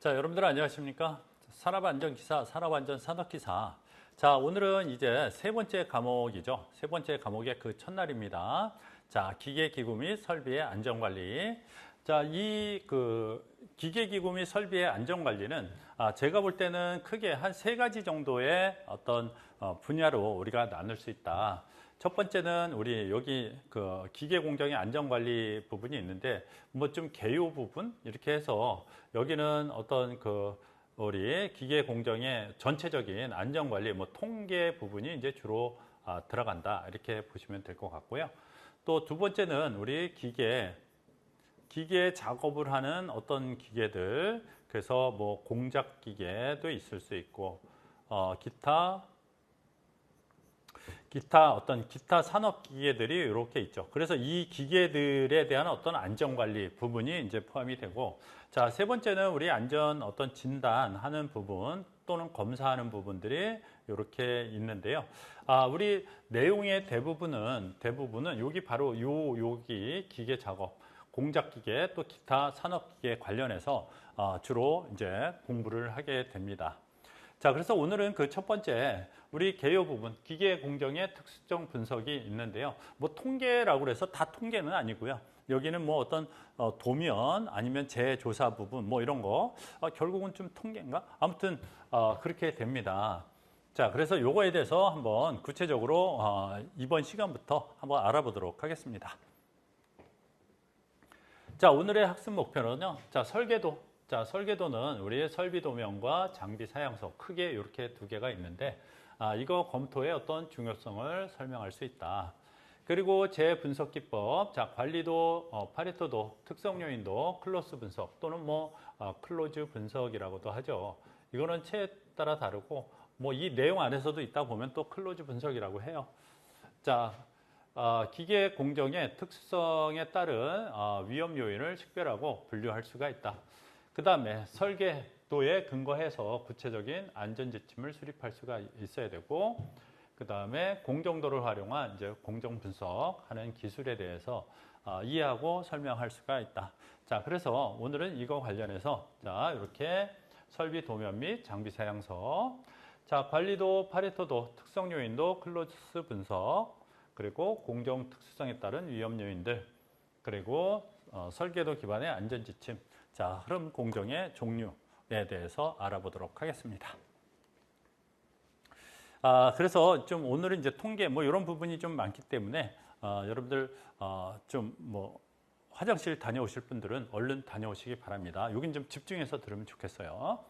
자, 여러분들 안녕하십니까? 산업안전기사, 산업안전산업기사. 자, 오늘은 이제 세 번째 과목이죠. 세 번째 과목의 그 첫날입니다. 자, 기계기구 및 설비의 안전관리. 자, 이 기계기구 및 설비의 안전관리는 제가 볼 때는 크게 한 세 가지 정도의 어떤 분야로 우리가 나눌 수 있다. 첫 번째는 우리 여기 그 기계 공정의 안전관리 부분이 있는데 뭐 좀 개요 부분 이렇게 해서 여기는 어떤 우리 기계 공정의 전체적인 안전관리 뭐 통계 부분이 이제 주로 들어간다 이렇게 보시면 될 것 같고요. 또 두 번째는 우리 기계 작업을 하는 어떤 기계들 그래서 뭐 공작 기계도 있을 수 있고 기타 산업 기계들이 이렇게 있죠. 그래서 이 기계들에 대한 어떤 안전 관리 부분이 이제 포함이 되고, 자, 세 번째는 우리 안전 어떤 진단하는 부분 또는 검사하는 부분들이 이렇게 있는데요. 우리 내용의 대부분은 여기 바로 여기 기계 작업, 공작 기계 또 기타 산업 기계 관련해서 주로 이제 공부를 하게 됩니다. 자, 그래서 오늘은 그 첫 번째 우리 개요 부분, 기계 공정의 특수성 분석이 있는데요. 뭐 통계라고 해서 다 통계는 아니고요. 여기는 뭐 어떤 도면 아니면 재조사 부분 뭐 이런 거 결국은 좀 통계인가? 아무튼 그렇게 됩니다. 자, 그래서 요거에 대해서 한번 구체적으로 이번 시간부터 한번 알아보도록 하겠습니다. 자, 오늘의 학습 목표는요. 자, 설계도는 우리의 설비 도면과 장비 사양서 크게 이렇게 두 개가 있는데 이거 검토의 어떤 중요성을 설명할 수 있다. 그리고 재분석 기법, 자, 관리도, 파레토도, 특성 요인도, 클로스 분석 또는 뭐 클로즈 분석이라고도 하죠. 이거는 체에 따라 다르고 뭐 이 내용 안에서도 있다 보면 또 클로즈 분석이라고 해요. 자, 기계 공정의 특수성에 따른 위험 요인을 식별하고 분류할 수가 있다. 그 다음에 설계도에 근거해서 구체적인 안전 지침을 수립할 수가 있어야 되고, 그 다음에 공정도를 활용한 이제 공정 분석하는 기술에 대해서 이해하고 설명할 수가 있다. 자, 그래서 오늘은 이거 관련해서 자, 이렇게 설비 도면 및 장비 사양서, 자, 관리도, 파레토도, 특성 요인도, 클로즈 분석, 그리고 공정 특수성에 따른 위험 요인들, 그리고 설계도 기반의 안전 지침. 자, 흐름 공정의 종류에 대해서 알아보도록 하겠습니다. 그래서 좀 오늘은 이제 통계 뭐 이런 부분이 좀 많기 때문에 여러분들 좀 뭐 화장실 다녀오실 분들은 얼른 다녀오시기 바랍니다. 여긴 좀 집중해서 들으면 좋겠어요.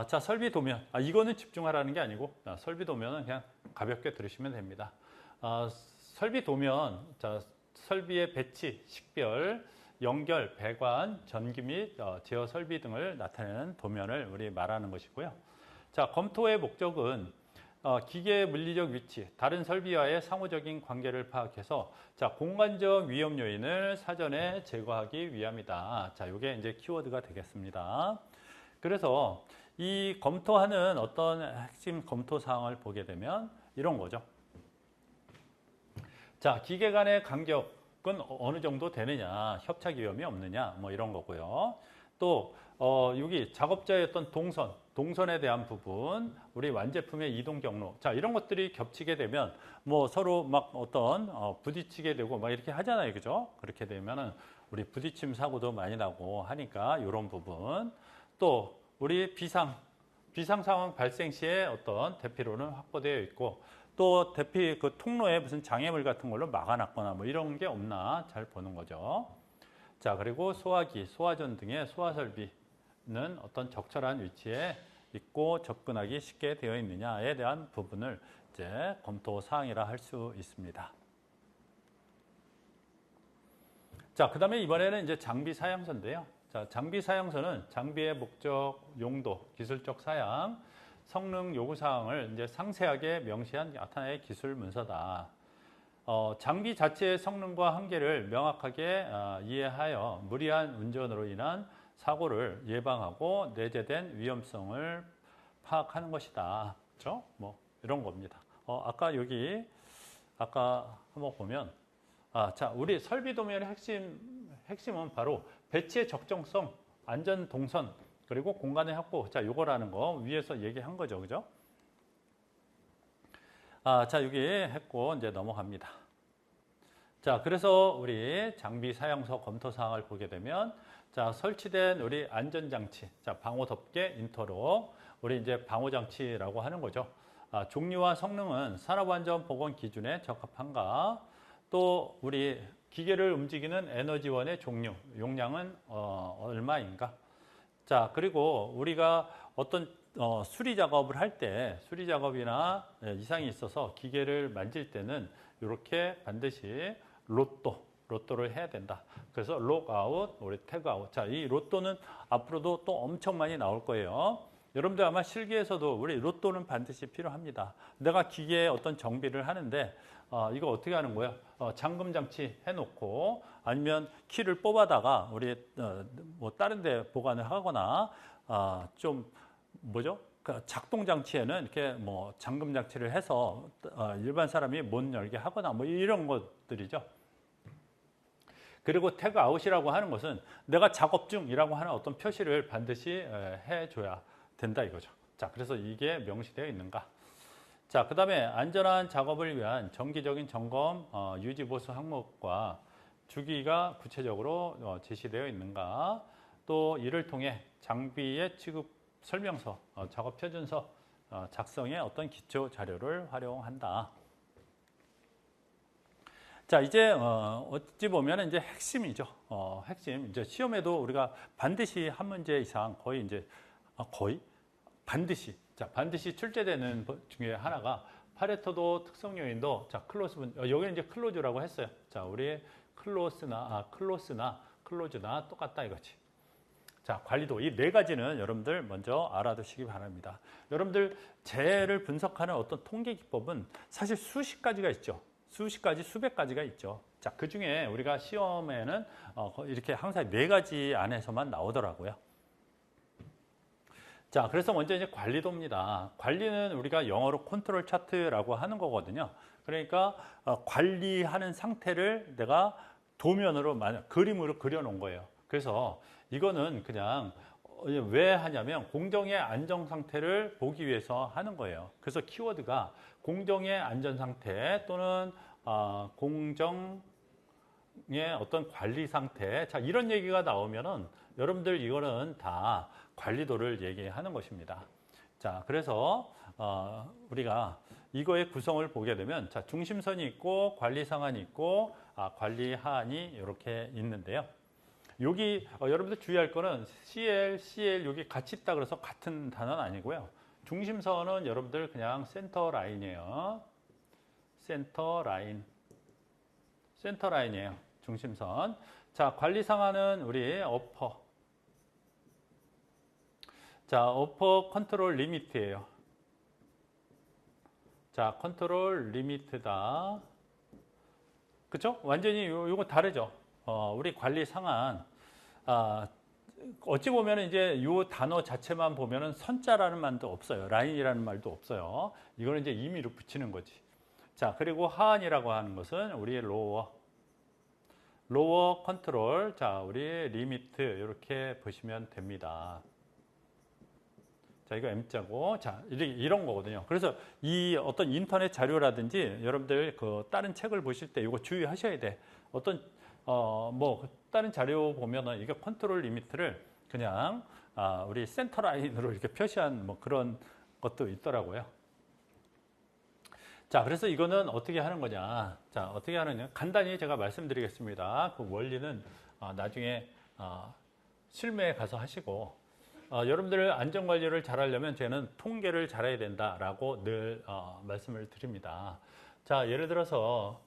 자, 설비 도면. 이거는 집중하라는 게 아니고 설비 도면은 그냥 가볍게 들으시면 됩니다. 설비 도면, 자, 설비의 배치, 식별, 연결, 배관, 전기 및 제어 설비 등을 나타내는 도면을 우리 말하는 것이고요. 자, 검토의 목적은 기계의 물리적 위치, 다른 설비와의 상호적인 관계를 파악해서 자, 공간적 위험 요인을 사전에 제거하기 위함이다. 자, 이게 이제 키워드가 되겠습니다. 그래서 이 검토하는 어떤 핵심 검토 사항을 보게 되면 이런 거죠. 자, 기계 간의 간격은 어느 정도 되느냐, 협착 위험이 없느냐, 뭐 이런 거고요. 또 여기 작업자의 어떤 동선에 대한 부분, 우리 완제품의 이동 경로, 자, 이런 것들이 겹치게 되면 뭐 서로 막 어떤 부딪히게 되고 막 이렇게 하잖아요, 그죠? 그렇게 되면은 우리 부딪힘 사고도 많이 나고 하니까 이런 부분. 또 우리 비상 상황 발생 시에 어떤 대피로는 확보되어 있고. 또 대피 통로에 무슨 장애물 같은 걸로 막아놨거나 뭐 이런 게 없나 잘 보는 거죠. 자, 그리고 소화기, 소화전 등의 소화 설비는 어떤 적절한 위치에 있고 접근하기 쉽게 되어 있느냐에 대한 부분을 이제 검토 사항이라 할 수 있습니다. 자, 그다음에 이번에는 이제 장비 사양서인데요. 자, 장비 사양서는 장비의 목적, 용도, 기술적 사양, 성능 요구사항을 이제 상세하게 명시한 하나의 기술 문서다. 장비 자체의 성능과 한계를 명확하게 이해하여 무리한 운전으로 인한 사고를 예방하고 내재된 위험성을 파악하는 것이다. 그렇죠? 뭐 이런 겁니다. 아까 한번 보면 자, 우리 설비 도면의 핵심은 바로 배치의 적정성, 안전 동선, 그리고 공간의 확보. 자, 요거라는 거 위에서 얘기한 거죠. 그죠? 자, 여기 했고 이제 넘어갑니다. 자, 그래서 우리 장비 사용서 검토 사항을 보게 되면 자, 설치된 우리 안전장치. 자, 방호 덮개, 인터록. 우리 이제 방호 장치라고 하는 거죠. 종류와 성능은 산업안전보건 기준에 적합한가? 또 우리 기계를 움직이는 에너지원의 종류, 용량은 얼마인가? 자, 그리고 우리가 어떤 수리 작업을 할 때 수리 작업이나 이상이 있어서 기계를 만질 때는 이렇게 반드시 로또를 해야 된다. 그래서 록아웃, 우리 태그아웃. 자, 이 로또는 앞으로도 또 엄청 많이 나올 거예요. 여러분들 아마 실기에서도 우리 로또는 반드시 필요합니다. 내가 기계에 어떤 정비를 하는데 이거 어떻게 하는 거야? 잠금 장치 해놓고 아니면 키를 뽑아다가 우리 뭐 다른 데 보관을 하거나 좀 뭐죠? 그 작동 장치에는 이렇게 뭐 잠금 장치를 해서 일반 사람이 못 열게 하거나 뭐 이런 것들이죠. 그리고 태그아웃이라고 하는 것은 내가 작업 중이라고 하는 어떤 표시를 반드시 해줘야 된다 이거죠. 자, 그래서 이게 명시되어 있는가? 자, 그 다음에 안전한 작업을 위한 정기적인 점검, 유지 보수 항목과 주기가 구체적으로 제시되어 있는가? 또 이를 통해 장비의 취급 설명서, 작업 표준서 작성에 어떤 기초 자료를 활용한다. 자, 이제 어찌 보면 이제 핵심이죠. 핵심. 이제 시험에도 우리가 반드시 한 문제 이상 거의 이제 거의 반드시 반드시 출제되는 것 중에 하나가 파레토도 특성 요인도 자, 클로즈분 여기는 이제 클로즈라고 했어요. 자, 우리 클로즈나 똑같다 이거지. 자, 관리도 이 네 가지는 여러분들 먼저 알아두시기 바랍니다. 여러분들 재해를 분석하는 어떤 통계 기법은 사실 수십 가지가 있죠. 수십 가지, 수백 가지가 있죠. 자, 그 중에 우리가 시험에는 이렇게 항상 네 가지 안에서만 나오더라고요. 자, 그래서 먼저 이제 관리도입니다. 관리는 우리가 영어로 컨트롤 차트라고 하는 거거든요. 그러니까 관리하는 상태를 내가 도면으로 그림으로 그려놓은 거예요. 그래서 이거는 그냥 왜 하냐면 공정의 안정 상태를 보기 위해서 하는 거예요. 그래서 키워드가 공정의 안전 상태 또는 공정의 어떤 관리 상태. 자, 이런 얘기가 나오면은 여러분들 이거는 다 관리도를 얘기하는 것입니다. 자, 그래서 우리가 이거의 구성을 보게 되면 자, 중심선이 있고 관리 상한이 있고 관리 하한이 이렇게 있는데요. 여기 여러분들 주의할 거는 CL 여기 같이 있다 그래서 같은 단어는 아니고요. 중심선은 여러분들 그냥 센터 라인이에요. 센터 라인이에요. 중심선. 자, 관리 상한은 우리 어퍼. 자, 어퍼 컨트롤 리미트예요. 자, 컨트롤 리미트다. 그쵸? 완전히 요거 다르죠. 우리 관리 상한. 어찌 보면 이제 요 단어 자체만 보면은 선자라는 말도 없어요. 라인이라는 말도 없어요. 이거는 이제 임의로 붙이는 거지. 자, 그리고 하한이라고 하는 것은 우리 로워 컨트롤. 자, 우리 리미트 이렇게 보시면 됩니다. 자, 이거 M자고. 자, 이런 거거든요. 그래서 이 어떤 인터넷 자료라든지 여러분들 그 다른 책을 보실 때 이거 주의하셔야 돼. 어떤 뭐 다른 자료 보면은 이게 컨트롤 리미트를 그냥 우리 센터 라인으로 이렇게 표시한 뭐 그런 것도 있더라고요. 자, 그래서 이거는 어떻게 하는 거냐? 자, 어떻게 하느냐? 간단히 제가 말씀드리겠습니다. 그 원리는 나중에 실무에 가서 하시고 여러분들 안전관리를 잘하려면 저는 통계를 잘해야 된다라고 늘 말씀을 드립니다. 자, 예를 들어서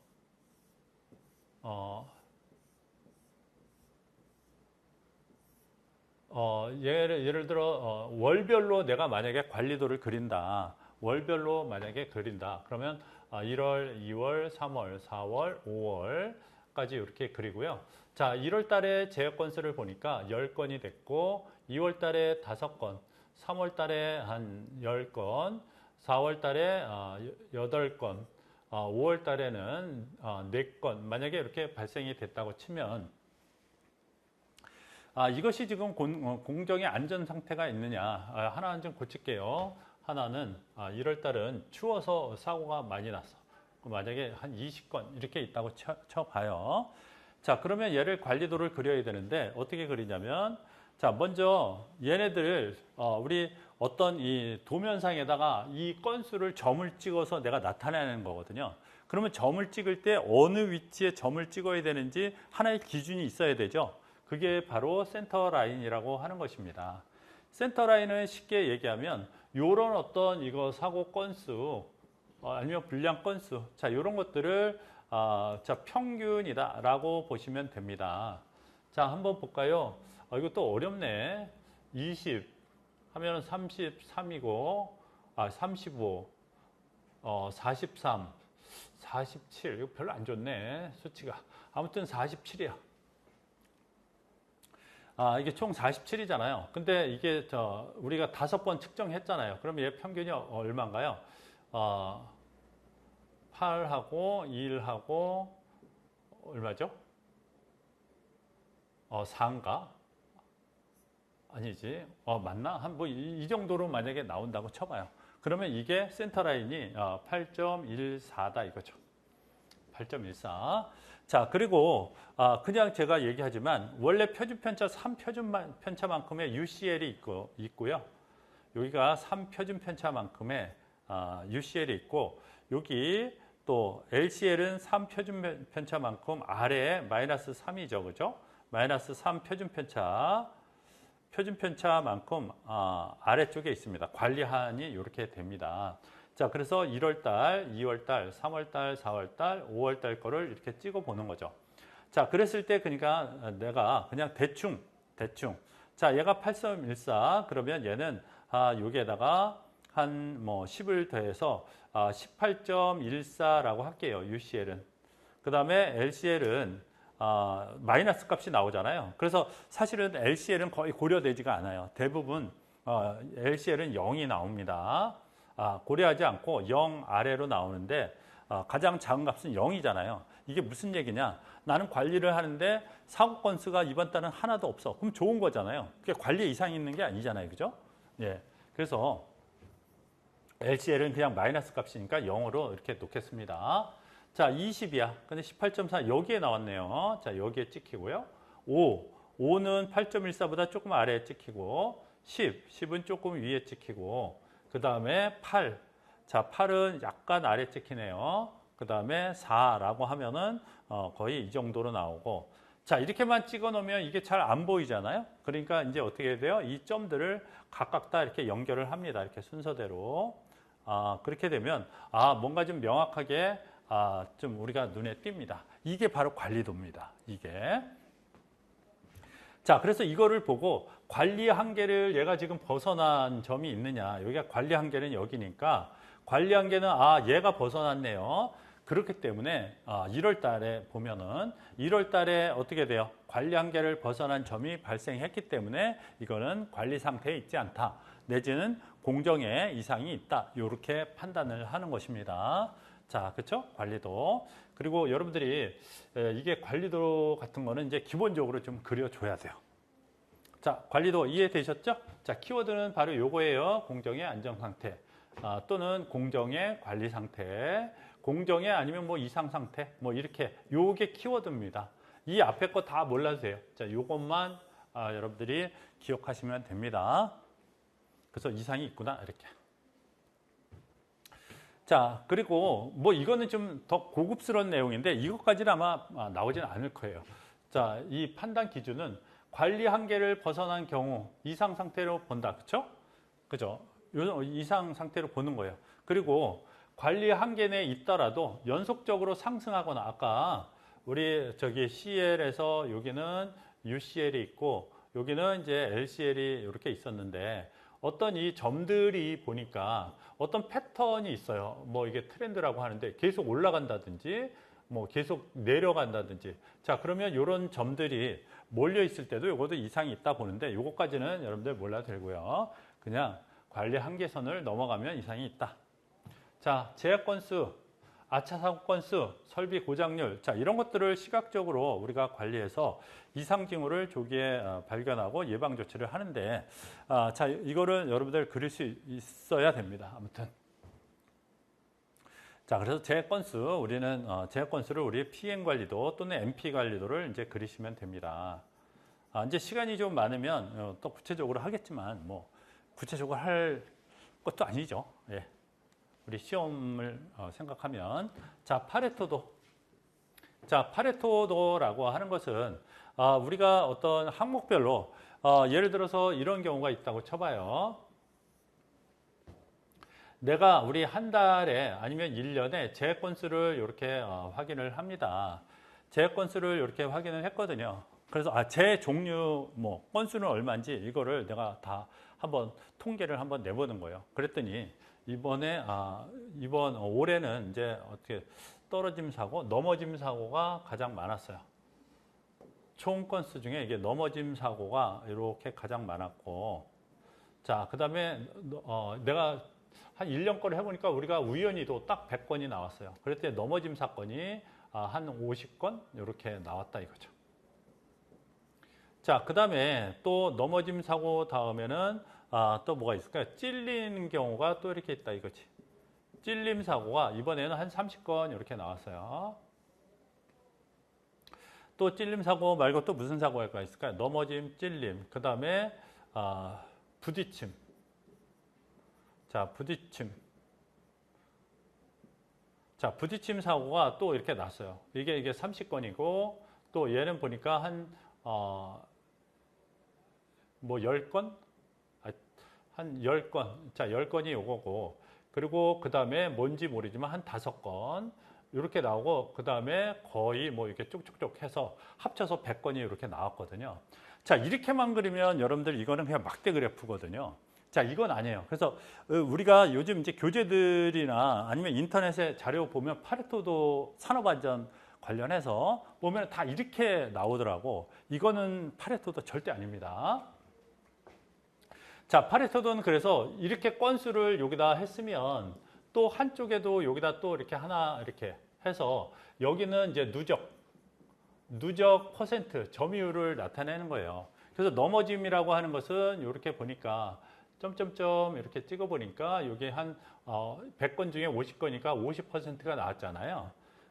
예를 들어 월별로 내가 만약에 관리도를 그린다. 월별로 만약에 그린다. 그러면 1월, 2월, 3월, 4월, 5월까지 이렇게 그리고요. 자, 1월 달에 제어 건수를 보니까 10건이 됐고 2월 달에 5건, 3월 달에 한 10건, 4월 달에 8건, 5월 달에는 4건 만약에 이렇게 발생이 됐다고 치면 이것이 지금 공정의 안전 상태가 있느냐. 하나는 좀 고칠게요. 하나는 1월 달은 추워서 사고가 많이 났어. 만약에 한 20건 이렇게 있다고 쳐봐요. 자, 그러면 얘를 관리도를 그려야 되는데 어떻게 그리냐면, 자, 먼저 얘네들 우리 어떤 이 도면상에다가 이 건수를 점을 찍어서 내가 나타내는 거거든요. 그러면 점을 찍을 때 어느 위치에 점을 찍어야 되는지 하나의 기준이 있어야 되죠. 그게 바로 센터 라인이라고 하는 것입니다. 센터 라인은 쉽게 얘기하면 이런 어떤 이거 사고 건수 아니면 불량 건수, 자, 이런 것들을 자, 평균이다라고 보시면 됩니다. 자, 한번 볼까요? 이것도 어렵네. 20 하면 33이고, 35, 43, 47. 이거 별로 안 좋네, 수치가. 아무튼 47이야. 이게 총 47이잖아요. 근데 이게 우리가 5번 측정했잖아요. 그럼 얘 평균이 얼마인가요? 8하고 1하고 얼마죠? 4인가? 아니지. 맞나? 한 뭐 이 정도로 만약에 나온다고 쳐봐요. 그러면 이게 센터 라인이 8.14다 이거죠. 8.14. 자, 그리고 그냥 제가 얘기하지만 원래 표준편차 3표준편차만큼의 UCL이 있고요. 여기가 3표준편차만큼의 UCL이 있고, 여기 또 LCL은 3표준편차만큼 아래에 마이너스 3이죠. 그죠? 마이너스 3 표준편차만큼 아래쪽에 있습니다. 관리한이 이렇게 됩니다. 자, 그래서 1월달, 2월달, 3월달, 4월달, 5월달 거를 이렇게 찍어 보는 거죠. 자, 그랬을 때 그러니까 내가 그냥 대충. 자, 얘가 8.14 그러면 얘는 여기에다가 한 뭐 10을 더해서 18.14라고 할게요. UCL은. 그 다음에 LCL은 마이너스 값이 나오잖아요. 그래서 사실은 LCL은 거의 고려되지가 않아요. 대부분 LCL은 0이 나옵니다. 고려하지 않고 0 아래로 나오는데 가장 작은 값은 0이잖아요. 이게 무슨 얘기냐? 나는 관리를 하는데 사고 건수가 이번 달은 하나도 없어. 그럼 좋은 거잖아요. 그게 관리 이상이 있는 게 아니잖아요. 그죠? 예. 그래서 LCL은 그냥 마이너스 값이니까 0으로 이렇게 놓겠습니다. 자, 20이야. 근데 18.4 여기에 나왔네요. 자, 여기에 찍히고요. 5는 8.14보다 조금 아래에 찍히고, 10은 조금 위에 찍히고, 그 다음에 8. 자, 8은 약간 아래 찍히네요. 그 다음에 4라고 하면은 거의 이 정도로 나오고. 자, 이렇게만 찍어 놓으면 이게 잘 안 보이잖아요. 그러니까 이제 어떻게 해야 돼요? 이 점들을 각각 다 이렇게 연결을 합니다. 이렇게 순서대로. 그렇게 되면 뭔가 좀 명확하게 좀 우리가 눈에 띕니다. 이게 바로 관리도입니다. 이게. 자, 그래서 이거를 보고 관리 한계를 얘가 지금 벗어난 점이 있느냐. 여기가 관리 한계는 여기니까 관리 한계는 얘가 벗어났네요. 그렇기 때문에 1월 달에 보면은 1월 달에 어떻게 돼요? 관리 한계를 벗어난 점이 발생했기 때문에 이거는 관리 상태에 있지 않다. 내지는 공정에 이상이 있다. 이렇게 판단을 하는 것입니다. 자, 그렇죠? 관리도. 그리고 여러분들이 이게 관리도 같은 거는 이제 기본적으로 좀 그려줘야 돼요. 자, 관리도 이해되셨죠? 자, 키워드는 바로 요거예요. 공정의 안정 상태 또는 공정의 관리 상태, 공정의 아니면 뭐 이상 상태, 뭐 이렇게 요게 키워드입니다. 이 앞에 거 다 몰라도 돼요. 자, 요것만 여러분들이 기억하시면 됩니다. 그래서 이상이 있구나 이렇게. 자, 그리고 뭐 이거는 좀 더 고급스러운 내용인데 이것까지는 아마 나오지는 않을 거예요. 자, 이 판단 기준은 관리 한계를 벗어난 경우 이상 상태로 본다. 그렇죠? 그죠? 이상 상태로 보는 거예요. 그리고 관리 한계 내에 있더라도 연속적으로 상승하거나 아까 우리 저기 CL에서 여기는 UCL이 있고 여기는 이제 LCL이 이렇게 있었는데 어떤 이 점들이 보니까 어떤 패턴이 있어요. 뭐 이게 트렌드라고 하는데 계속 올라간다든지 뭐 계속 내려간다든지. 자, 그러면 이런 점들이 몰려 있을 때도 이것도 이상이 있다 보는데 이것까지는 여러분들 몰라도 되고요. 그냥 관리 한계선을 넘어가면 이상이 있다. 자, 제약 건수 아차 사고 건수, 설비 고장률, 자 이런 것들을 시각적으로 우리가 관리해서 이상 징후를 조기에 발견하고 예방 조치를 하는데, 자 이거를 여러분들 그릴 수 있어야 됩니다. 아무튼 자 그래서 재 건수, 우리는 재 건수를 우리 PM 관리도 또는 MP 관리도를 이제 그리시면 됩니다. 이제 시간이 좀 많으면 또 구체적으로 하겠지만 뭐 구체적으로 할 것도 아니죠. 예. 우리 시험을 생각하면, 자 파레토도, 자 파레토도라고 하는 것은 우리가 어떤 항목별로 예를 들어서 이런 경우가 있다고 쳐봐요. 내가 우리 한 달에 아니면 1년에 재 건수를 이렇게 확인을 합니다. 재 건수를 이렇게 확인을 했거든요. 그래서 재 종류 뭐 건수는 얼마인지 이거를 내가 다 한번 통계를 한번 내보는 거예요. 그랬더니 이번 올해는 이제 어떻게 떨어짐 사고, 넘어짐 사고가 가장 많았어요. 총 건수 중에 이게 넘어짐 사고가 이렇게 가장 많았고, 자 그다음에 내가 한 1년 거를 해보니까 우리가 우연히도 딱 100건이 나왔어요. 그랬더니 넘어짐 사건이 한 50건 이렇게 나왔다 이거죠. 자, 그 다음에 또 넘어짐 사고 다음에는 또 뭐가 있을까요? 찔리는 경우가 또 이렇게 있다 이거지. 찔림 사고가 이번에는 한 30건 이렇게 나왔어요. 또 찔림 사고 말고 또 무슨 사고가 있을까요? 넘어짐, 찔림, 그 다음에 부딪힘. 자, 부딪힘. 자, 부딪힘 사고가 또 이렇게 났어요. 이게 30건이고, 또 얘는 보니까 뭐 10건? 한 10건. 자, 10건이 요거고, 그리고 그 다음에 뭔지 모르지만 한 5건. 이렇게 나오고, 그 다음에 거의 뭐 이렇게 쭉쭉쭉 해서 합쳐서 100건이 이렇게 나왔거든요. 자, 이렇게만 그리면 여러분들 이거는 그냥 막대 그래프거든요. 자, 이건 아니에요. 그래서 우리가 요즘 이제 교재들이나 아니면 인터넷에 자료 보면 파레토도 산업안전 관련해서 보면 다 이렇게 나오더라고. 이거는 파레토도 절대 아닙니다. 자, 파레토도는 그래서 이렇게 건수를 여기다 했으면 또 한쪽에도 여기다 또 이렇게 하나 이렇게 해서 여기는 이제 누적 퍼센트 점유율을 나타내는 거예요. 그래서 넘어짐이라고 하는 것은 이렇게 보니까 점점점 이렇게 찍어 보니까 여기 한 100건 중에 50건이니까 50%가 나왔잖아요.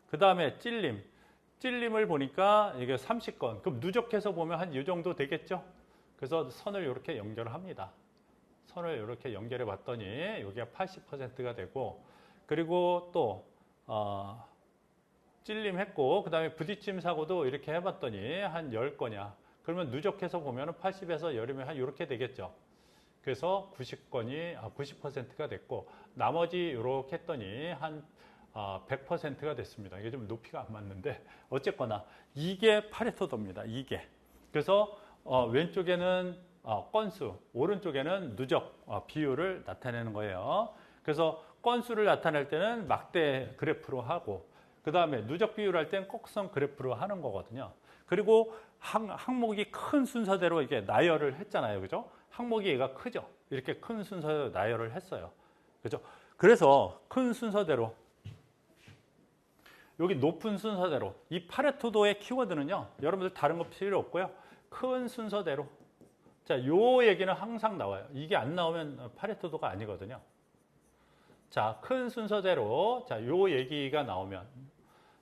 그 다음에 찔림을 보니까 이게 30건. 그럼 누적해서 보면 한 이 정도 되겠죠? 그래서 선을 이렇게 연결을 합니다. 선을 이렇게 연결해 봤더니 여기가 80%가 되고, 그리고 또 찔림했고, 그 다음에 부딪힘 사고도 이렇게 해봤더니 한 10건이야. 그러면 누적해서 보면 80에서 열이면 한 이렇게 되겠죠. 그래서 90%가 됐고, 나머지 이렇게 했더니 한 100%가 됐습니다. 이게 좀 높이가 안 맞는데 어쨌거나 이게 파레토도입니다. 이게. 그래서 왼쪽에는 건수, 오른쪽에는 누적 비율을 나타내는 거예요. 그래서 건수를 나타낼 때는 막대 그래프로 하고, 그 다음에 누적 비율 할 때는 곡선 그래프로 하는 거거든요. 그리고 항목이 큰 순서대로 이게 나열을 했잖아요. 그죠? 항목이 얘가 크죠? 이렇게 큰 순서대로 나열을 했어요. 그죠? 그래서 큰 순서대로, 여기 높은 순서대로, 이 파레토도의 키워드는요, 여러분들 다른 거 필요 없고요. 큰 순서대로. 자, 요 얘기는 항상 나와요. 이게 안 나오면 파레토도가 아니거든요. 자, 큰 순서대로, 자, 요 얘기가 나오면,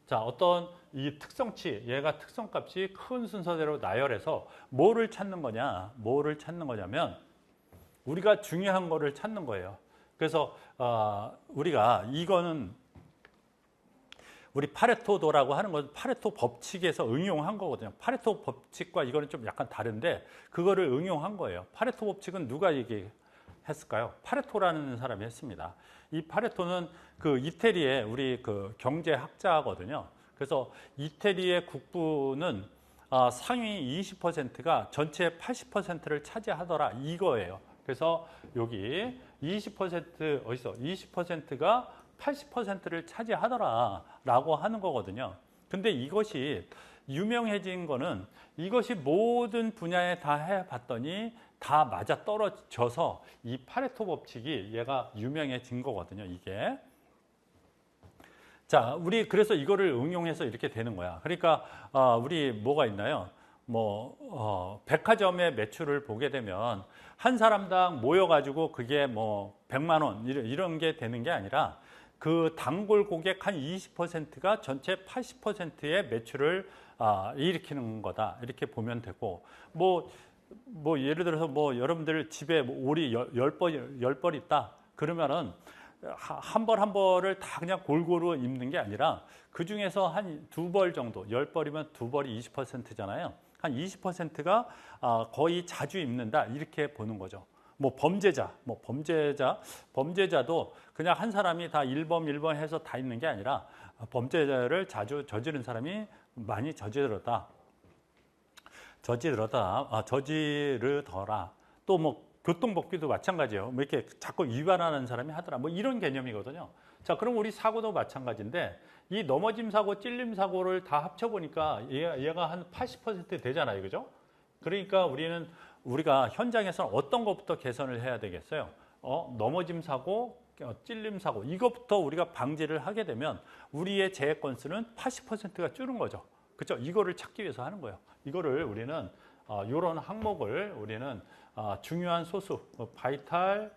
자, 어떤 이 특성치, 얘가 특성값이 큰 순서대로 나열해서 뭐를 찾는 거냐면 우리가 중요한 거를 찾는 거예요. 그래서 우리가 이거는 우리 파레토도라고 하는 건 파레토 법칙에서 응용한 거거든요. 파레토 법칙과 이거는 좀 약간 다른데 그거를 응용한 거예요. 파레토 법칙은 누가 얘기했을까요? 파레토라는 사람이 했습니다. 이 파레토는 그 이태리의 우리 그 경제학자거든요. 그래서 이태리의 국부는 상위 20%가 전체의 80%를 차지하더라 이거예요. 그래서 여기 20% 어디서 20%가 80%를 차지하더라 라고 하는 거거든요. 근데 이것이 유명해진 거는 이것이 모든 분야에 다 해봤더니 다 맞아 떨어져서 이 파레토 법칙이 얘가 유명해진 거거든요. 이게. 자, 우리 그래서 이거를 응용해서 이렇게 되는 거야. 그러니까 우리 뭐가 있나요? 백화점의 매출을 보게 되면 한 사람당 모여가지고 그게 뭐 100만 원 이런 게 되는 게 아니라 그 단골 고객 한 20%가 전체 80%의 매출을 일으키는 거다. 이렇게 보면 되고 뭐 예를 들어서 뭐 여러분들 집에 오리 10벌 있다. 그러면은 한 벌 한 벌을 다 그냥 골고루 입는 게 아니라 그 중에서 한 2벌 정도, 10벌이면 2벌이 20%잖아요. 한 20%가 거의 자주 입는다. 이렇게 보는 거죠. 범죄자도 그냥 한 사람이 다 1범 해서 다 입는 게 아니라 범죄를 자주 저지른 사람이 많이 저지르더라. 또 뭐 교통법규도 마찬가지예요. 뭐 이렇게 자꾸 위반하는 사람이 하더라. 뭐 이런 개념이거든요. 자, 그럼 우리 사고도 마찬가지인데 이 넘어짐 사고, 찔림 사고를 다 합쳐보니까 얘가 한 80% 되잖아요. 그죠? 그러니까 우리가 현장에서는 어떤 것부터 개선을 해야 되겠어요? 넘어짐 사고, 찔림 사고 이것부터 우리가 방지를 하게 되면 우리의 재해 건수는 80%가 줄은 거죠. 그렇죠? 이거를 찾기 위해서 하는 거예요. 이거를 우리는 이런 항목을 우리는 중요한 소수, 바이탈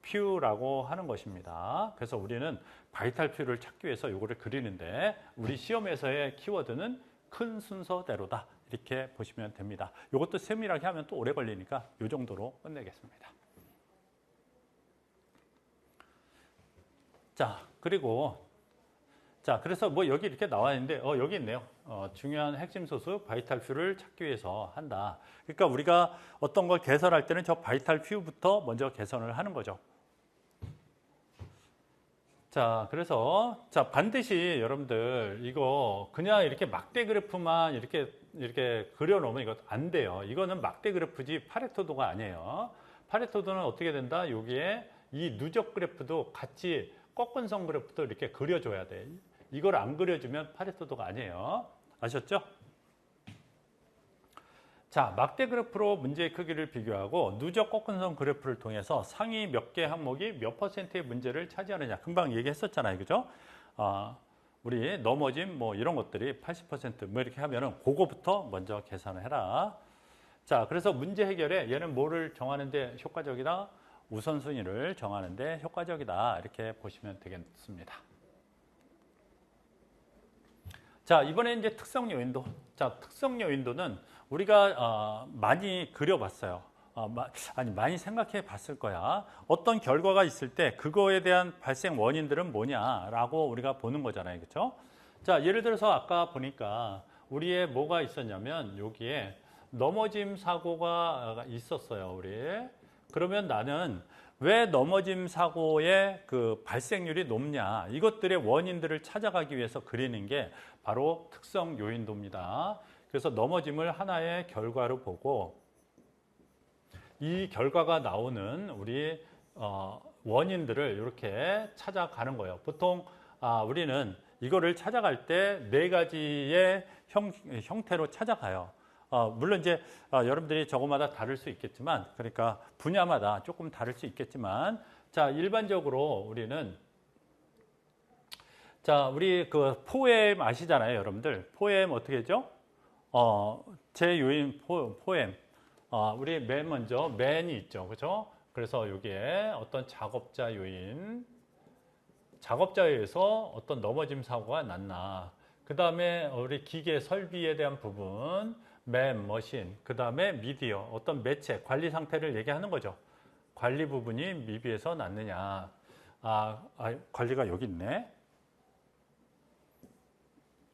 퓨라고 하는 것입니다. 그래서 우리는 바이탈 퓨를 찾기 위해서 이거를 그리는데 우리 시험에서의 키워드는 큰 순서대로다. 이렇게 보시면 됩니다. 이것도 세밀하게 하면 또 오래 걸리니까 이 정도로 끝내겠습니다. 그래서 뭐 여기 이렇게 나와 있는데 여기 있네요. 중요한 핵심 소수 바이탈 퓨를 찾기 위해서 한다. 그러니까 우리가 어떤 걸 개선할 때는 저 바이탈 퓨부터 먼저 개선을 하는 거죠. 자, 그래서 반드시 여러분들 이거 그냥 이렇게 막대 그래프만 이렇게 그려놓으면 이거 안 돼요. 이거는 막대 그래프지 파레토도가 아니에요. 파레토도는 어떻게 된다? 여기에 이 누적 그래프도 같이 꺾은 선 그래프도 이렇게 그려줘야 돼. 이걸 안 그려주면 파레토도가 아니에요. 아셨죠? 자, 막대 그래프로 문제의 크기를 비교하고 누적 꺾은 선 그래프를 통해서 상위 몇 개 항목이 몇 퍼센트의 문제를 차지하느냐. 금방 얘기했었잖아요. 그죠? 우리 넘어짐 뭐 이런 것들이 80% 뭐 이렇게 하면은 그거부터 먼저 계산을 해라. 자, 그래서 문제 해결에 얘는 뭐를 정하는데 효과적이다? 우선순위를 정하는데 효과적이다. 이렇게 보시면 되겠습니다. 자, 이번에 이제 특성 요인도. 자, 특성 요인도는 우리가 많이 그려봤어요. 많이 생각해 봤을 거야. 어떤 결과가 있을 때 그거에 대한 발생 원인들은 뭐냐라고 우리가 보는 거잖아요. 그렇죠? 자, 예를 들어서 아까 보니까 우리의 뭐가 있었냐면 여기에 넘어짐 사고가 있었어요. 우리. 그러면 나는 왜 넘어짐 사고의 그 발생률이 높냐 이것들의 원인들을 찾아가기 위해서 그리는 게 바로 특성 요인도입니다. 그래서 넘어짐을 하나의 결과로 보고 이 결과가 나오는 우리 원인들을 이렇게 찾아가는 거예요. 보통 우리는 이거를 찾아갈 때 네 가지의 형태로 찾아가요. 물론 이제 여러분들이 저거마다 다를 수 있겠지만, 그러니까 분야마다 조금 다를 수 있겠지만, 자, 일반적으로 우리는 우리 그 포엠 아시잖아요, 여러분들. 포엠 어떻게 하죠? 제 요인 포엠. 우리 맨 먼저 맨이 있죠, 그렇죠? 그래서 여기에 어떤 작업자 요인, 작업자에 의해서 어떤 넘어짐 사고가 났나. 그 다음에 우리 기계 설비에 대한 부분. 맨, 머신, 그 다음에 미디어, 어떤 매체, 관리 상태를 얘기하는 거죠. 관리 부분이 미비해서 났느냐. 관리가 여기 있네.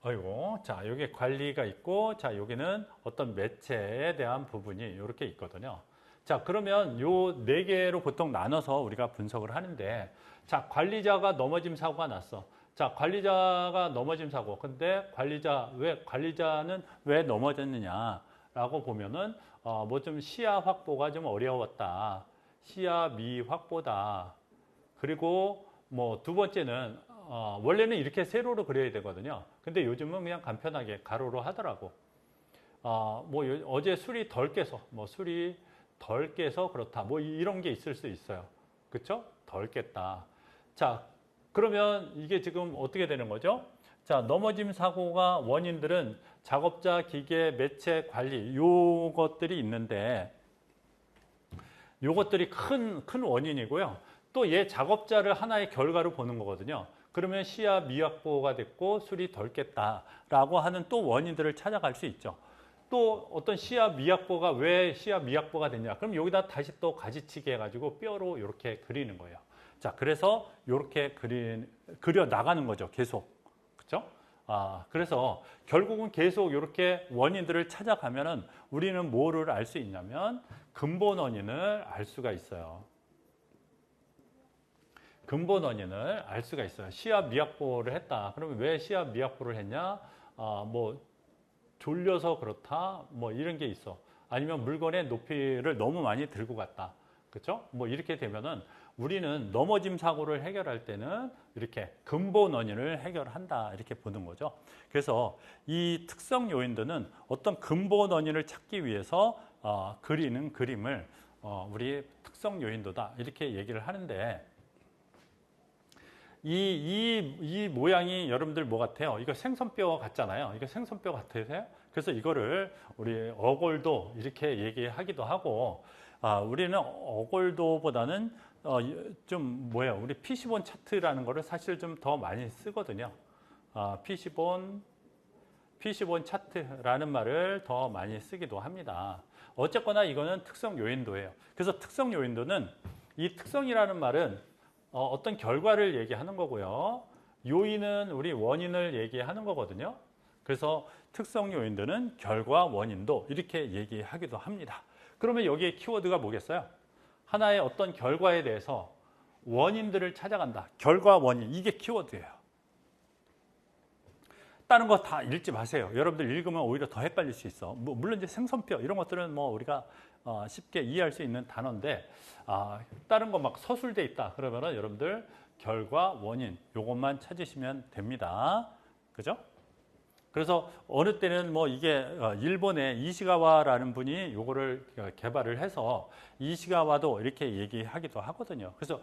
아이고, 자, 여기 관리가 있고, 자, 여기는 어떤 매체에 대한 부분이 이렇게 있거든요. 자, 그러면 요 네 개로 보통 나눠서 우리가 분석을 하는데, 자, 관리자가 넘어짐 사고가 났어. 자, 관리자가 넘어짐 사고. 근데 관리자는 왜 넘어졌느냐라고 보면은 뭐 좀 시야 확보가 좀 어려웠다. 시야 미확보다. 그리고 뭐 두 번째는 원래는 이렇게 세로로 그려야 되거든요. 근데 요즘은 그냥 간편하게 가로로 하더라고. 뭐 어제 술이 덜 깨서 술이 덜 깨서 그렇다. 뭐 이런 게 있을 수 있어요. 그렇죠? 덜 깼다. 자, 그러면 이게 지금 어떻게 되는 거죠? 자, 넘어짐 사고가 원인들은 작업자, 기계, 매체, 관리 요것들이 있는데 요것들이 큰 원인이고요. 또 얘 작업자를 하나의 결과로 보는 거거든요. 그러면 시야 미확보가 됐고 술이 덜 깼다라고 하는 또 원인들을 찾아갈 수 있죠. 또 어떤 시야 미확보가 왜 시야 미확보가 됐냐? 그럼 여기다 다시 또 가지치기 해가지고 뼈로 이렇게 그리는 거예요. 자, 그래서 이렇게 그려 나가는 거죠. 계속. 그렇죠? 그래서 결국은 계속 이렇게 원인들을 찾아가면은 우리는 뭐를 알 수 있냐면 근본 원인을 알 수가 있어요. 근본 원인을 알 수가 있어요. 시야 미확보를 했다. 그러면 왜 시야 미확보를 했냐? 뭐 졸려서 그렇다. 뭐 이런 게 있어. 아니면 물건의 높이를 너무 많이 들고 갔다. 그렇죠? 뭐 이렇게 되면은 우리는 넘어짐 사고를 해결할 때는 이렇게 근본 원인을 해결한다. 이렇게 보는 거죠. 그래서 이 특성 요인들은 어떤 근본 원인을 찾기 위해서 그리는 그림을 우리 특성 요인도다. 이렇게 얘기를 하는데 이 모양이 여러분들 뭐 같아요? 이거 생선뼈 같잖아요. 이거 생선뼈 같으세요? 그래서 이거를 우리 어골도 이렇게 얘기하기도 하고, 우리는 어골도보다는 좀 뭐예요? 우리 피시본 차트라는 거를 사실 좀 더 많이 쓰거든요. 피시본 차트라는 말을 더 많이 쓰기도 합니다. 어쨌거나 이거는 특성 요인도예요. 그래서 특성 요인도는 이 특성이라는 말은 어떤 결과를 얘기하는 거고요. 요인은 우리 원인을 얘기하는 거거든요. 그래서 특성 요인들은 결과, 원인도 이렇게 얘기하기도 합니다. 그러면 여기에 키워드가 뭐겠어요? 하나의 어떤 결과에 대해서 원인들을 찾아간다. 결과, 원인 이게 키워드예요. 다른 거 다 읽지 마세요. 여러분들 읽으면 오히려 더 헷갈릴 수 있어. 물론 이제 생선뼈 이런 것들은 뭐 우리가 쉽게 이해할 수 있는 단어인데 다른 거 막 서술돼 있다 그러면은 여러분들 결과, 원인 요것만 찾으시면 됩니다. 그죠? 그래서 어느 때는 뭐 이게 일본의 이시가와라는 분이 요거를 개발을 해서 이시가와도 이렇게 얘기하기도 하거든요. 그래서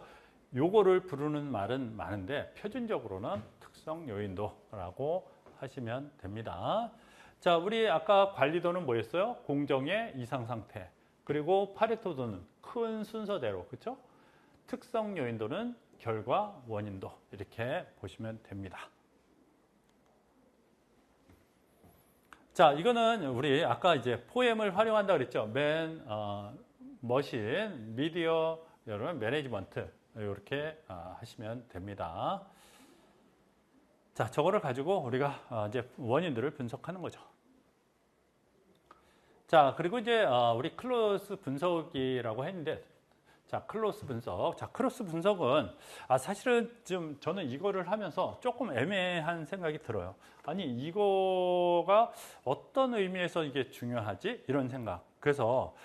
요거를 부르는 말은 많은데 표준적으로는 특성 요인도라고 하시면 됩니다. 자, 우리 아까 관리도는 뭐였어요? 공정의 이상 상태. 그리고 파레토도는 큰 순서대로, 그렇죠? 특성 요인도는 결과, 원인도 이렇게 보시면 됩니다. 자, 이거는 우리 아까 이제 포엠을 활용한다 그랬죠? 머신, 미디어, 여러분 매니지먼트 이렇게 하시면 됩니다. 자, 저거를 가지고 우리가 이제 원인들을 분석하는 거죠. 자, 그리고 이제 우리 클로스 분석이라고 했는데, 자, 클로스 분석. 자, 클로스 분석은 사실은 좀 저는 이거를 하면서 조금 애매한 생각이 들어요. 아니, 이거가 어떤 의미에서 이게 중요하지? 이런 생각. 그래서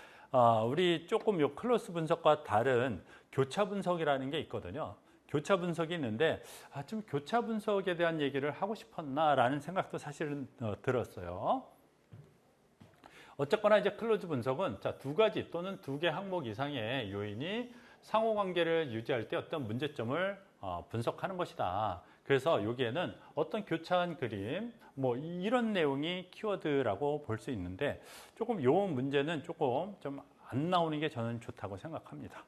우리 조금 요 클로스 분석과 다른 교차 분석이라는 게 있거든요. 교차 분석이 있는데 좀 교차 분석에 대한 얘기를 하고 싶었나라는 생각도 사실은 들었어요. 어쨌거나 이제 클로즈 분석은 자, 두 가지 또는 두 개 항목 이상의 요인이 상호관계를 유지할 때 어떤 문제점을 분석하는 것이다. 그래서 여기에는 어떤 교차한 그림 뭐 이런 내용이 키워드라고 볼 수 있는데 조금 요 문제는 조금 좀 안 나오는 게 저는 좋다고 생각합니다.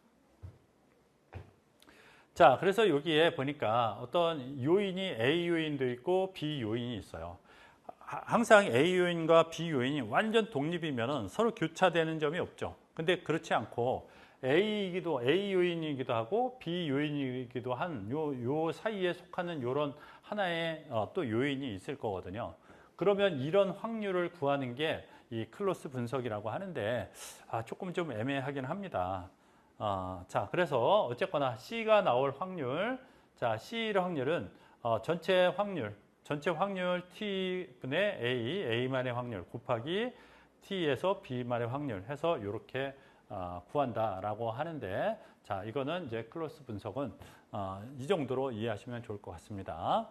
자, 그래서 여기에 보니까 어떤 요인이 A 요인도 있고 B 요인이 있어요. 항상 A 요인과 B 요인이 완전 독립이면 서로 교차되는 점이 없죠. 근데 그렇지 않고 A 요인이기도 하고 B 요인이기도 한 요 사이에 속하는 요런 하나의 또 요인이 있을 거거든요. 그러면 이런 확률을 구하는 게 이 클로스 분석이라고 하는데 조금 좀 애매하긴 합니다. 자, 그래서 어쨌거나 C가 나올 확률, 자, C의 확률은 전체 확률 T분의 A만의 확률 곱하기 T에서 B만의 확률 해서 이렇게 구한다라고 하는데, 자, 이거는 이제 클로스 분석은 이 정도로 이해하시면 좋을 것 같습니다.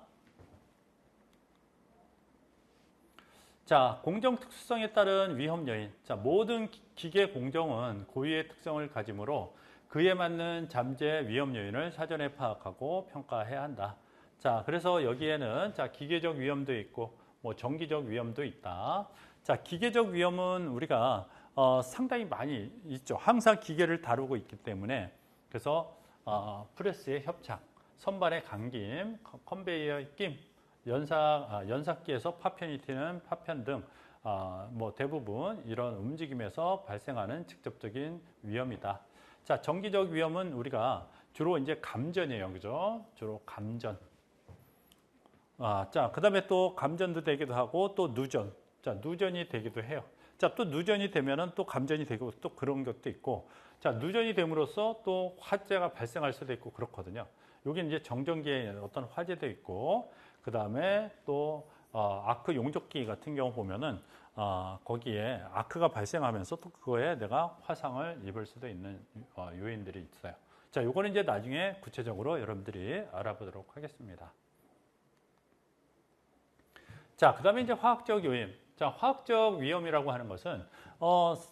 자, 공정 특수성에 따른 위험 요인. 자, 모든 기계 공정은 고유의 특성을 가지므로 그에 맞는 잠재 위험 요인을 사전에 파악하고 평가해야 한다. 자, 그래서 여기에는 자, 기계적 위험도 있고 뭐 정기적 위험도 있다. 자, 기계적 위험은 우리가 상당히 많이 있죠. 항상 기계를 다루고 있기 때문에 그래서 프레스의 협착, 선반의 감김, 컨베이어의 낌, 연삭기에서 파편이 튀는 파편 등 뭐 대부분 이런 움직임에서 발생하는 직접적인 위험이다. 자, 정기적 위험은 우리가 주로 이제 감전이에요, 그죠? 주로 감전. 자, 그다음에 또 감전도 되기도 하고 또 누전. 자, 누전이 되기도 해요. 자, 또 누전이 되면은 또 감전이 되고 또 그런 것도 있고. 자, 누전이 됨으로써 또 화재가 발생할 수도 있고 그렇거든요. 여기 이제 정전기에 어떤 화재도 있고, 그다음에 또 아크 용접기 같은 경우 보면은 거기에 아크가 발생하면서 또 그거에 내가 화상을 입을 수도 있는 요인들이 있어요. 자, 요거는 이제 나중에 구체적으로 여러분들이 알아보도록 하겠습니다. 자, 그다음에 이제 화학적 요인. 자, 화학적 위험이라고 하는 것은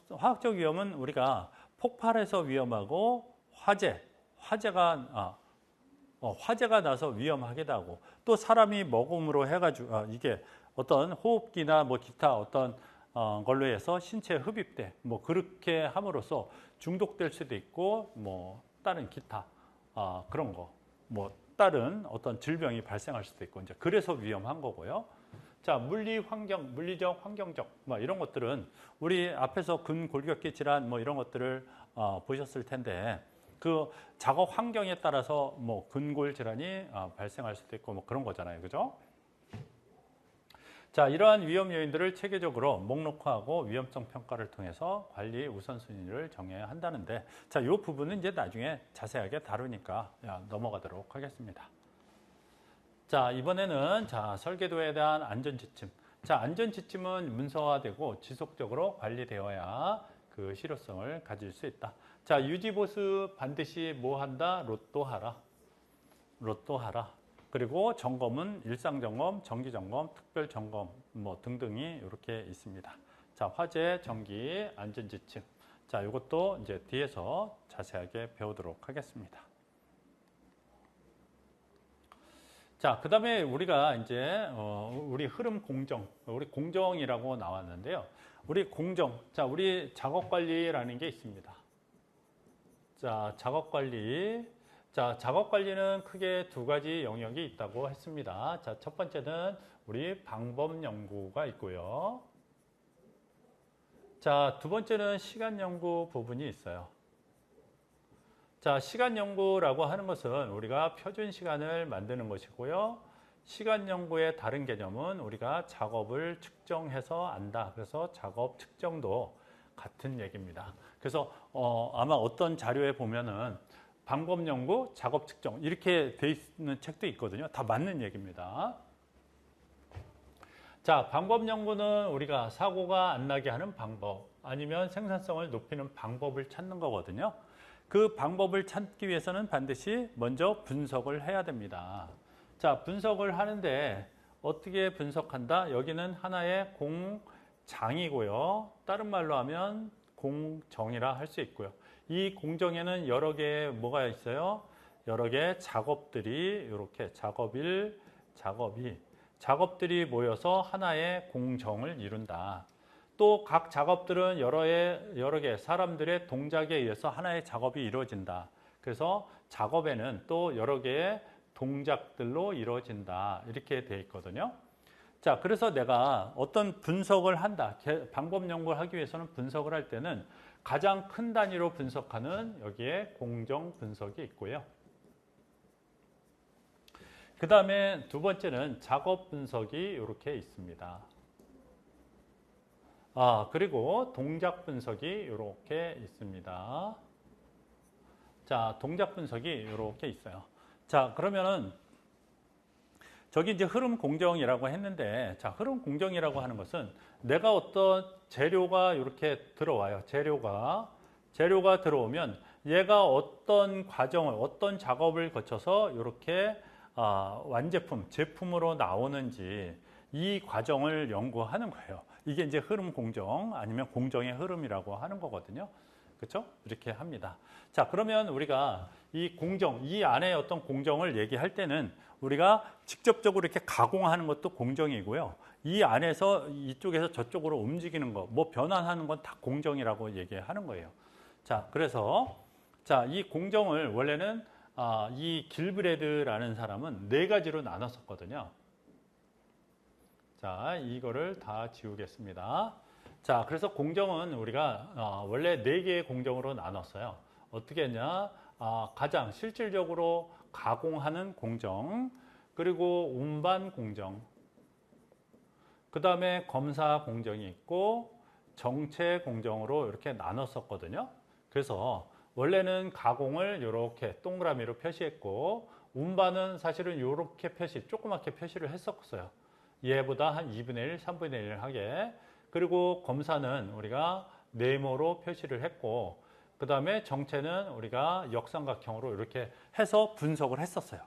화학적 위험은 우리가 폭발해서 위험하고 화재가 나서 위험하기도 하고 또 사람이 먹음으로 해가지고 이게 어떤 호흡기나 뭐 기타 어떤 걸로 해서 신체에 흡입돼 뭐 그렇게 함으로써 중독될 수도 있고 뭐 다른 기타 그런 거 뭐 다른 어떤 질병이 발생할 수도 있고 이제 그래서 위험한 거고요. 자, 물리적, 환경적 뭐 이런 것들은 우리 앞에서 근골격계 질환 뭐 이런 것들을 보셨을 텐데 그 작업 환경에 따라서 뭐 근골 질환이 발생할 수도 있고 뭐 그런 거잖아요, 그죠? 자, 이러한 위험 요인들을 체계적으로 목록화하고 위험성 평가를 통해서 관리 우선순위를 정해야 한다는데, 자, 이 부분은 이제 나중에 자세하게 다루니까 넘어가도록 하겠습니다. 자, 이번에는 자, 설계도에 대한 안전지침. 자, 안전지침은 문서화되고 지속적으로 관리되어야 그 실효성을 가질 수 있다. 자, 유지보수 반드시 뭐 한다? 로또하라. 그리고 점검은 일상점검, 정기점검, 특별점검 뭐 등등이 이렇게 있습니다. 자, 화재, 전기, 안전지침. 자, 이것도 이제 뒤에서 자세하게 배우도록 하겠습니다. 자, 그 다음에 우리가 이제 우리 흐름 공정, 우리 공정이라고 나왔는데요. 우리 공정, 자, 우리 작업관리라는 게 있습니다. 자, 작업관리. 자, 작업관리는 크게 두 가지 영역이 있다고 했습니다. 자, 첫 번째는 우리 방법 연구가 있고요. 자, 두 번째는 시간 연구 부분이 있어요. 자, 시간 연구라고 하는 것은 우리가 표준 시간을 만드는 것이고요. 시간 연구의 다른 개념은 우리가 작업을 측정해서 안다. 그래서 작업 측정도 같은 얘기입니다. 그래서 아마 어떤 자료에 보면은 방법 연구, 작업 측정 이렇게 돼 있는 책도 있거든요. 다 맞는 얘기입니다. 자, 방법 연구는 우리가 사고가 안 나게 하는 방법 아니면 생산성을 높이는 방법을 찾는 거거든요. 그 방법을 찾기 위해서는 반드시 먼저 분석을 해야 됩니다. 자, 분석을 하는데 어떻게 분석한다? 여기는 하나의 공장이고요. 다른 말로 하면 공정이라 할 수 있고요. 이 공정에는 여러 개의 뭐가 있어요? 여러 개의 작업들이 이렇게 작업 1, 작업 2 작업들이 모여서 하나의 공정을 이룬다. 또 각 작업들은 여러 개 사람들의 동작에 의해서 하나의 작업이 이루어진다. 그래서 작업에는 또 여러 개의 동작들로 이루어진다. 이렇게 돼 있거든요. 자, 그래서 내가 어떤 분석을 한다. 방법 연구를 하기 위해서는 분석을 할 때는 가장 큰 단위로 분석하는 여기에 공정 분석이 있고요. 그 다음에 두 번째는 작업 분석이 이렇게 있습니다. 그리고 동작 분석이 이렇게 있습니다. 자, 동작 분석이 이렇게 있어요. 자, 그러면은 저기 이제 흐름 공정이라고 했는데, 자, 흐름 공정이라고 하는 것은 내가 어떤 재료가 이렇게 들어와요. 재료가 들어오면 얘가 어떤 과정을, 어떤 작업을 거쳐서 이렇게 완제품, 제품으로 나오는지 이 과정을 연구하는 거예요. 이게 이제 흐름 공정 아니면 공정의 흐름이라고 하는 거거든요. 그렇죠? 이렇게 합니다. 자, 그러면 우리가 이 공정, 이 안에 어떤 공정을 얘기할 때는 우리가 직접적으로 이렇게 가공하는 것도 공정이고요. 이 안에서 이쪽에서 저쪽으로 움직이는 거, 뭐 변환하는 건 다 공정이라고 얘기하는 거예요. 자, 그래서 자, 이 공정을 원래는 이 길브레드라는 사람은 네 가지로 나눴었거든요. 자, 이거를 다 지우겠습니다. 자, 그래서 공정은 우리가 원래 네 개의 공정으로 나눴어요. 어떻게 했냐? 가장 실질적으로 가공하는 공정, 그리고 운반 공정, 그 다음에 검사 공정이 있고 정체 공정으로 이렇게 나눴었거든요. 그래서 원래는 가공을 이렇게 동그라미로 표시했고 운반은 사실은 이렇게 조그맣게 표시를 했었어요. 얘보다 한 2분의 1, 3분의 1 하게. 그리고 검사는 우리가 네모로 표시를 했고 그 다음에 정체는 우리가 역삼각형으로 이렇게 해서 분석을 했었어요.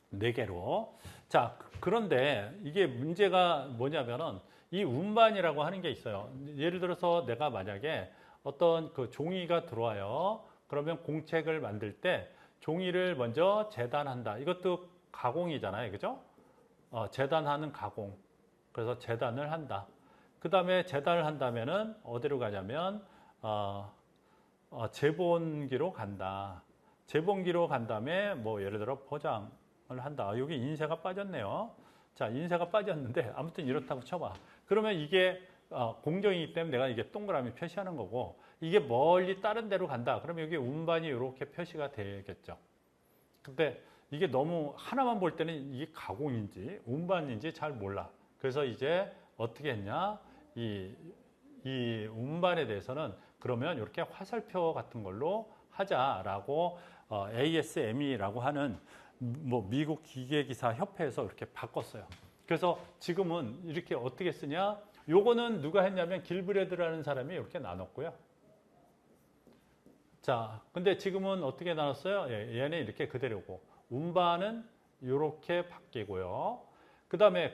네 개로. 자, 그런데 이게 문제가 뭐냐면은 이 운반이라고 하는 게 있어요. 예를 들어서 내가 만약에 어떤 그 종이가 들어와요. 그러면 공책을 만들 때 종이를 먼저 재단한다. 이것도 가공이잖아요. 그죠? 재단하는 가공. 그래서 재단을 한다. 그 다음에 재단을 한다면은 어디로 가냐면 재본기로 간다. 재본기로 간 다음에 뭐 예를 들어 포장을 한다. 여기 인쇄가 빠졌네요. 자, 인쇄가 빠졌는데 아무튼 이렇다고 쳐봐. 그러면 이게 공정이기 때문에 내가 이게 동그라미 표시하는 거고 이게 멀리 다른 데로 간다. 그러면 여기 운반이 이렇게 표시가 되겠죠. 근데 이게 너무 하나만 볼 때는 이게 가공인지 운반인지 잘 몰라. 그래서 이제 어떻게 했냐? 이 운반에 대해서는 그러면 이렇게 화살표 같은 걸로 하자라고 ASME라고 하는 뭐 미국 기계기사 협회에서 이렇게 바꿨어요. 그래서 지금은 이렇게 어떻게 쓰냐? 요거는 누가 했냐면 길브레드라는 사람이 이렇게 나눴고요. 자, 근데 지금은 어떻게 나눴어요? 얘는 이렇게 그대로고 운반은 이렇게 바뀌고요. 그 다음에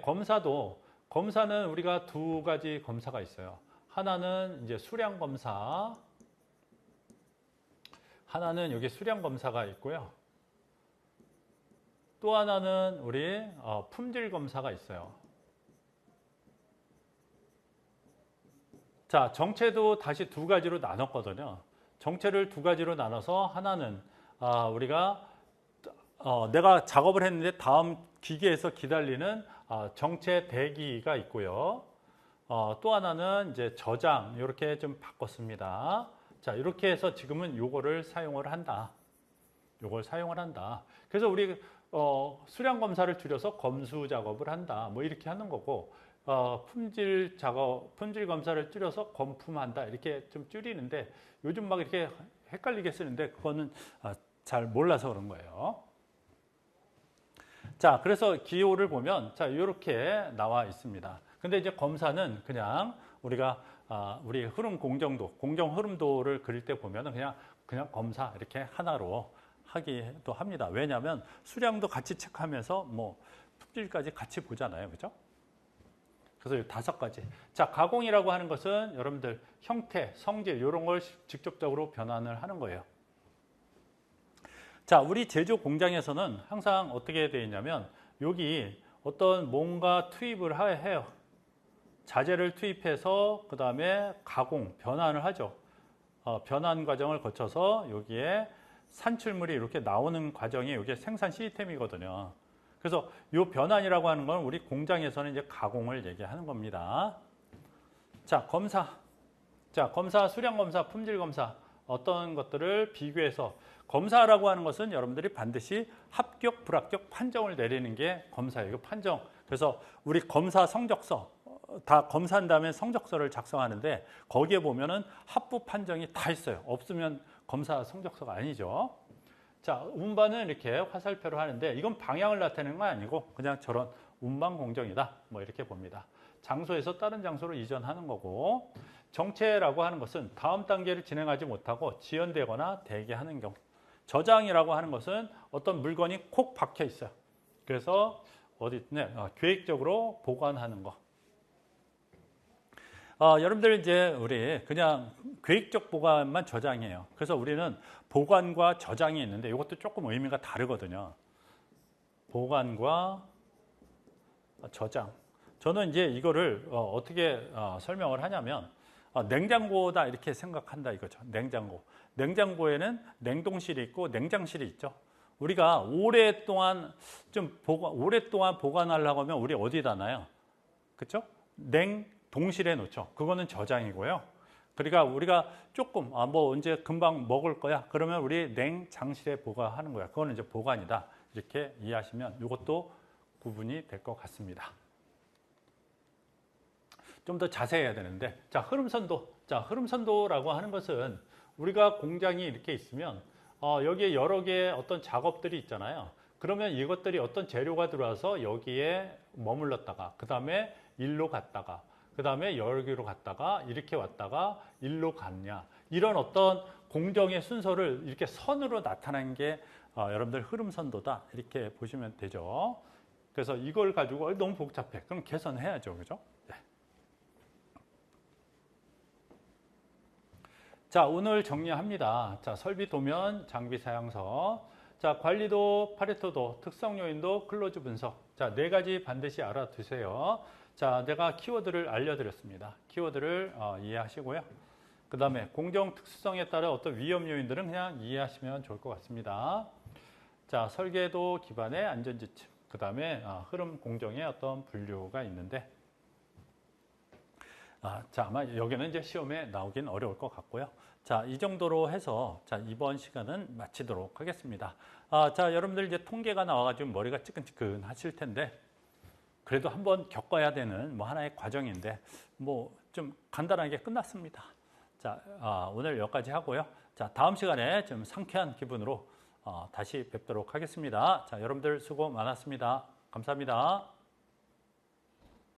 검사는 우리가 두 가지 검사가 있어요. 하나는 이제 수량 검사, 하나는 여기 수량 검사가 있고요. 또 하나는 우리 품질 검사가 있어요. 자, 정체도 다시 두 가지로 나눴거든요. 정체를 두 가지로 나눠서 하나는 우리가 내가 작업을 했는데 다음 기계에서 기다리는 정체 대기가 있고요. 또 하나는 이제 저장 이렇게 좀 바꿨습니다. 자, 이렇게 해서 지금은 요거를 사용을 한다. 요걸 사용을 한다. 그래서 우리 수량 검사를 줄여서 검수 작업을 한다. 뭐 이렇게 하는 거고 품질 검사를 줄여서 검품한다. 이렇게 좀 줄이는데 요즘 막 이렇게 헷갈리게 쓰는데 그거는 잘 몰라서 그런 거예요. 자, 그래서 기호를 보면 자, 이렇게 나와 있습니다. 근데 이제 검사는 그냥 우리가 우리 흐름 공정도, 공정 흐름도를 그릴 때 보면은 그냥 검사 이렇게 하나로 하기도 합니다. 왜냐하면 수량도 같이 체크하면서 뭐 품질까지 같이 보잖아요. 그죠? 그래서 5가지. 자, 가공이라고 하는 것은 여러분들 형태, 성질 이런 걸 직접적으로 변환을 하는 거예요. 자, 우리 제조 공장에서는 항상 어떻게 되어 있냐면 여기 어떤 뭔가 투입을 해요. 자재를 투입해서 그 다음에 가공, 변환을 하죠. 변환 과정을 거쳐서 여기에 산출물이 이렇게 나오는 과정이 이게 생산 시스템이거든요. 그래서 이 변환이라고 하는 건 우리 공장에서는 이제 가공을 얘기하는 겁니다. 자, 검사. 자, 검사, 수량 검사, 품질 검사. 어떤 것들을 비교해서 검사라고 하는 것은 여러분들이 반드시 합격, 불합격 판정을 내리는 게 검사예요. 판정. 그래서 우리 검사 성적서 다 검사한 다음에 성적서를 작성하는데 거기에 보면은 합부 판정이 다 있어요. 없으면 검사 성적서가 아니죠. 자, 운반은 이렇게 화살표로 하는데 이건 방향을 나타내는 건 아니고 그냥 저런 운반 공정이다. 뭐 이렇게 봅니다. 장소에서 다른 장소로 이전하는 거고 정체라고 하는 것은 다음 단계를 진행하지 못하고 지연되거나 대기하는 경우. 저장이라고 하는 것은 어떤 물건이 콕 박혀 있어요. 그래서 계획적으로 보관하는 거. 여러분들 이제 우리 그냥 계획적 보관만 저장해요. 그래서 우리는 보관과 저장이 있는데 이것도 조금 의미가 다르거든요. 보관과 저장. 저는 이제 이거를 어떻게 설명을 하냐면 냉장고다 이렇게 생각한다 이거죠. 냉장고. 냉장고에는 냉동실이 있고 냉장실이 있죠. 우리가 오랫동안 보관하려고 하면 우리 어디다 놔요? 그렇죠? 냉동실에 놓죠. 그거는 저장이고요. 그러니까 우리가 조금 뭐 언제 금방 먹을 거야. 그러면 우리 냉장실에 보관하는 거야. 그거는 이제 보관이다. 이렇게 이해하시면 이것도 구분이 될 것 같습니다. 좀 더 자세해야 되는데, 자, 흐름선도. 자, 흐름선도라고 하는 것은 우리가 공장이 이렇게 있으면 여기에 여러 개의 어떤 작업들이 있잖아요. 그러면 이것들이 어떤 재료가 들어와서 여기에 머물렀다가 그 다음에 일로 갔다가 그 다음에 여기로 갔다가 이렇게 왔다가 일로 갔냐. 이런 어떤 공정의 순서를 이렇게 선으로 나타낸 게 여러분들 흐름선도다. 이렇게 보시면 되죠. 그래서 이걸 가지고 너무 복잡해. 그럼 개선해야죠. 그죠? 네. 자, 오늘 정리합니다. 자, 설비 도면, 장비 사양서. 자, 관리도, 파레토도, 특성 요인도, 클로즈 분석. 자, 네 가지 반드시 알아두세요. 자, 내가 키워드를 알려드렸습니다. 키워드를 이해하시고요. 그 다음에 공정 특수성에 따른 어떤 위험 요인들은 그냥 이해하시면 좋을 것 같습니다. 자, 설계도 기반의 안전지침. 그 다음에 흐름 공정의 어떤 분류가 있는데, 자, 아마 여기는 이제 시험에 나오긴 어려울 것 같고요. 자, 이 정도로 해서 자, 이번 시간은 마치도록 하겠습니다. 자, 여러분들 이제 통계가 나와가지고 머리가 찌끈찌끈 하실 텐데, 그래도 한번 겪어야 되는 뭐 하나의 과정인데, 뭐 좀 간단하게 끝났습니다. 자, 오늘 여기까지 하고요. 자, 다음 시간에 좀 상쾌한 기분으로 다시 뵙도록 하겠습니다. 자, 여러분들 수고 많았습니다. 감사합니다.